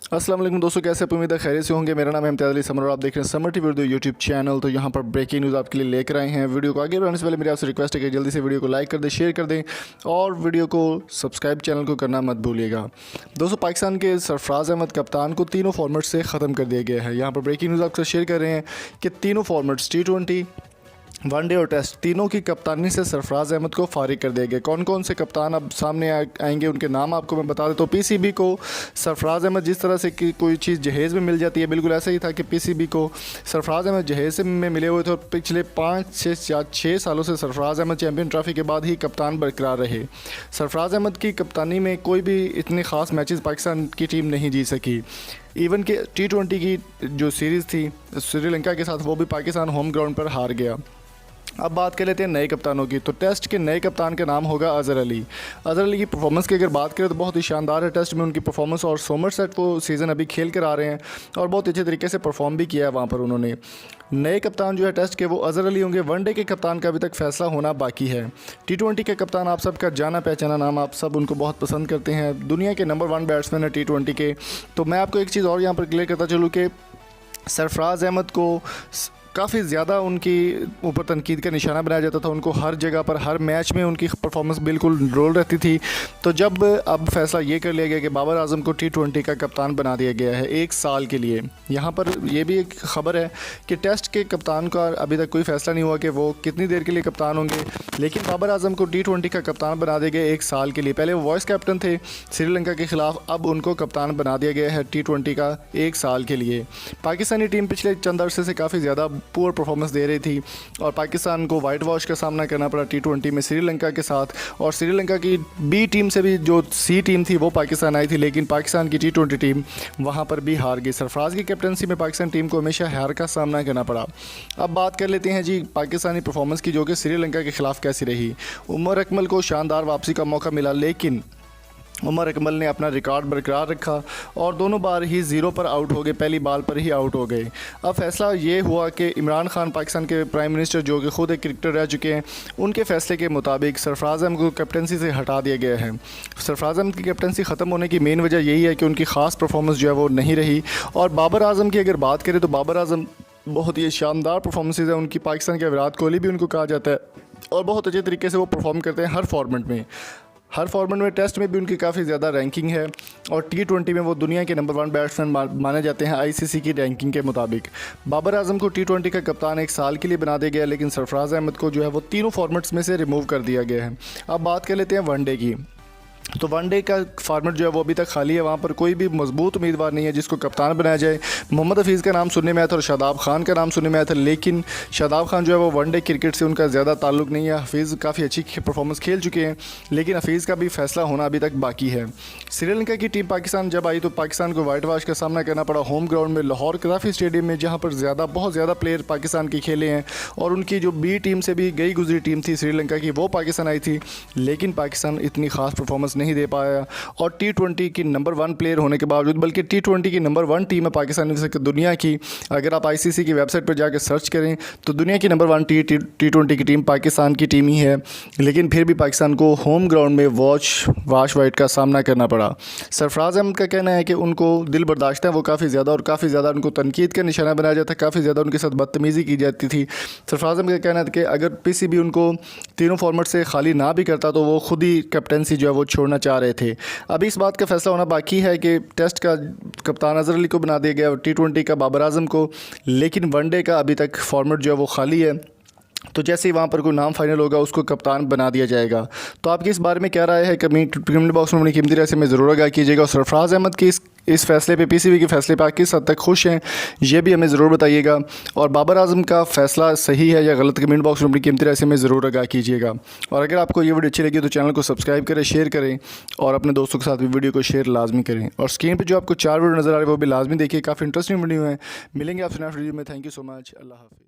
अस्सलाम वालेकुम दोस्तों, कैसे आप? उम्मीद है खैरियत से होंगे। मेरा नाम है इम्तियाज़ अली समर और आप देख रहे हैं summer TV Urdu YouTube channel. तो यहाँ पर ब्रेकिंग न्यूज़ आपके लिए लेकर आए हैं। वीडियो को आगे बढ़ाने से पहले मेरी आपसे रिक्वेस्ट है कि जल्दी से वीडियो को लाइक कर दें, शेयर कर दें और वीडियो को सब्सक्राइब चैनल को करना मत भूलिएगा। दोस्तों, पाकिस्तान के सरफराज अहमद कप्तान को तीनों फॉर्मेट से ख़त्म कर दिया गया है। यहाँ पर ब्रेकिंग न्यूज़ आपसे शेयर कर रहे हैं कि तीनों फॉर्मेट्स T20, वनडे और टेस्ट तीनों की कप्तानी से सरफराज अहमद को फारिग कर दिया गया। कौन कौन से कप्तान अब सामने आएंगे, उनके नाम आपको मैं बता देता हूँ। पीसीबी को सरफराज अहमद, जिस तरह से कि कोई चीज़ जहेज़ में मिल जाती है, बिल्कुल ऐसा ही था कि पीसीबी को सरफराज अहमद जहेज़ में मिले हुए थे और पिछले 5 से 6 सालों से सरफराज अहमद चैम्पियन ट्रॉफी के बाद ही कप्तान बरकरार रहे। सरफराज अहमद की कप्तानी में कोई भी इतने ख़ास मैचेस पाकिस्तान की टीम नहीं जीत सकी। इवन कि T20 की जो सीरीज़ थी श्रीलंका के साथ, वो भी पाकिस्तान होम ग्राउंड पर हार गया। अब बात कर लेते हैं नए कप्तानों की। तो टेस्ट के नए कप्तान का नाम होगा अज़हर अली। अज़हर अली की परफॉर्मेंस की अगर बात करें तो बहुत ही शानदार है टेस्ट में उनकी परफॉर्मेंस, और सोमरसेट वो सीज़न अभी खेल कर आ रहे हैं और बहुत अच्छे तरीके से परफॉर्म भी किया है वहाँ पर उन्होंने। नए कप्तान जो है टेस्ट के, वो अज़हर अली होंगे। वनडे के कप्तान का अभी तक फैसला होना बाकी है। T20 के कप्तान आप सबका जाना पहचाना नाम, आप सब उनको बहुत पसंद करते हैं, दुनिया के नंबर 1 बैट्समैन है T20 के। तो मैं आपको एक चीज़ और यहाँ पर क्लियर करता चलूँ कि सरफराज अहमद को काफ़ी ज़्यादा उनकी ऊपर तनकीद का निशाना बनाया जाता था। उनको हर जगह पर, हर मैच में उनकी परफॉर्मेंस बिल्कुल रोल रहती थी। तो जब अब फैसला ये कर लिया गया कि बाबर आजम को T20 का कप्तान बना दिया गया है 1 साल के लिए। यहाँ पर यह भी एक ख़बर है कि टेस्ट के कप्तान का अभी तक कोई फ़ैसला नहीं हुआ कि वो कितनी देर के लिए कप्तान होंगे, लेकिन बाबर आजम को T20 का कप्तान बना दिया गया 1 साल के लिए। पहले वो वाइस कैप्टन थे श्रीलंका के ख़िलाफ़, अब उनको कप्तान बना दिया गया है T20 का 1 साल के लिए। पाकिस्तानी टीम पिछले चंद अरसे से काफ़ी ज़्यादा पुअर परफॉर्मेंस दे रही थी और पाकिस्तान को वाइट वॉश का सामना करना पड़ा T20 में श्रीलंका के साथ। और श्रीलंका की बी टीम से भी, जो सी टीम थी, वो पाकिस्तान आई थी, लेकिन पाकिस्तान की T20 टीम वहां पर भी हार गई। सरफराज की कैप्टनसी में पाकिस्तान टीम को हमेशा हार का सामना करना पड़ा। अब बात कर लेते हैं जी पाकिस्तानी परफॉर्मेंस की, जो कि श्रीलंका के ख़िलाफ़ कैसी रही। उमर अकमल को शानदार वापसी का मौका मिला, लेकिन उमर अकमल ने अपना रिकॉर्ड बरकरार रखा और दोनों बार ही 0 पर आउट हो गए, पहली बॉल पर ही आउट हो गए। अब फैसला ये हुआ कि इमरान खान, पाकिस्तान के प्राइम मिनिस्टर, जो कि ख़ुद एक क्रिकेटर रह चुके हैं, उनके फैसले के मुताबिक सरफराज अहमद को कैप्टनसी से हटा दिया गया है। सरफराज अहमद की कैप्टनसी ख़त्म होने की मेन वजह यही है कि उनकी ख़ास परफॉर्मेंस जो है वो नहीं रही। और बाबर आजम की अगर बात करें तो बाबर आजम बहुत ही शानदार परफॉर्मेंसेज है उनकी। पाकिस्तान के विराट कोहली भी उनको कहा जाता है और बहुत अच्छे तरीके से वो परफॉर्म करते हैं हर फॉर्मेट में। टेस्ट में भी उनकी काफ़ी ज़्यादा रैंकिंग है और T20 में वो दुनिया के नंबर 1 बैट्समैन माने जाते हैं ICC की रैंकिंग के मुताबिक। बाबर आजम को T20 का कप्तान 1 साल के लिए बना दिया गया, लेकिन सरफराज अहमद को जो है वो तीनों फॉर्मेट्स में से रिमूव कर दिया गया है। अब बात कर लेते हैं वनडे की। तो वनडे का फॉर्मेट जो है वो अभी तक खाली है, वहाँ पर कोई भी मजबूत उम्मीदवार नहीं है जिसको कप्तान बनाया जाए। मोहम्मद हफीज़ का नाम सुनने में आया था और शादाब खान का नाम सुनने में आया था, लेकिन शादाब खान जो है वो वनडे क्रिकेट से उनका ज़्यादा ताल्लुक़ नहीं है। हफीज़ काफ़ी अच्छी परफॉर्मेंस खेल चुके हैं, लेकिन हफीज़ का भी फैसला होना अभी तक बाकी है। श्रीलंका की टीम पाकिस्तान जब आई तो पाकिस्तान को वाइट वॉश का सामना करना पड़ा होम ग्राउंड में, लाहौर कराफी स्टेडियम में, जहाँ पर बहुत ज़्यादा प्लेयर पाकिस्तान के खेले हैं। और उनकी जो बी टीम से भी गई गुजरी टीम थी श्रीलंका की, वो पाकिस्तान आई थी, लेकिन पाकिस्तान इतनी ख़ास परफॉर्मेंस नहीं दे पाया। और T20 की नंबर 1 प्लेयर होने के बावजूद, बल्कि T20 की नंबर 1 टीम है पाकिस्तान दुनिया की। अगर आप ICC की वेबसाइट पर जाकर सर्च करें तो दुनिया की नंबर 1 T20 की टीम पाकिस्तान की टीम ही है, लेकिन फिर भी पाकिस्तान को होम ग्राउंड में वाश वाइट का सामना करना पड़ा। सरफराज अहमद का कहना है कि उनको दिल बर्दाश्त है वो काफ़ी ज़्यादा, और काफ़ी ज़्यादा उनको तनकीद का निशाना बनाया जाता है, काफ़ी ज़्यादा उनके साथ बदतमीज़ी की जाती थी। सरफराज अहमद का कहना है कि अगर PCB उनको तीनों फॉर्मेट से खाली ना भी करता तो वो खुद ही कैप्टनसी जो है वो छोड़ना चाह रहे थे। अभी इस बात का फैसला होना बाकी है कि टेस्ट का कप्तान अज़हर अली को बना दिया गया, T20 का बाबर आजम को, लेकिन वनडे का अभी तक फॉर्मेट जो है वो खाली है। तो जैसे ही वहाँ पर कोई नाम फाइनल होगा उसको कप्तान बना दिया जाएगा। तो आपकी इस बारे में क्या राय है, कमेंट बॉक्स में अपनी कीमती राय से में ज़रूर आगाह कीजिएगा। और सरफराज अहमद की इस फैसले पे, PCB के फैसले पर आप किस हद तक खुश हैं, ये भी हमें ज़रूर बताइएगा। और बाबर आजम का फ़ैसला सही है या गलत, कमेंट बॉक्स में अपनी कीमती राय से में ज़रूर आगाह कीजिएगा। और अगर आपको ये वीडियो अच्छी लगी तो चैनल को सब्सक्राइब करें, शेयर करें और अपने दोस्तों के साथ भी वीडियो को शेयर लाजमी करें। और स्क्रीन पर जो आपको 4 वीडियो नज़र आ रहे हैं वो भी लाजमी देखिए, काफ़ी इंटरेस्टिंग वीडियो है। मिलेंगे आपसे नेक्स्ट वीडियो में। Thank you so much. अल्लाह हाफ़िज़।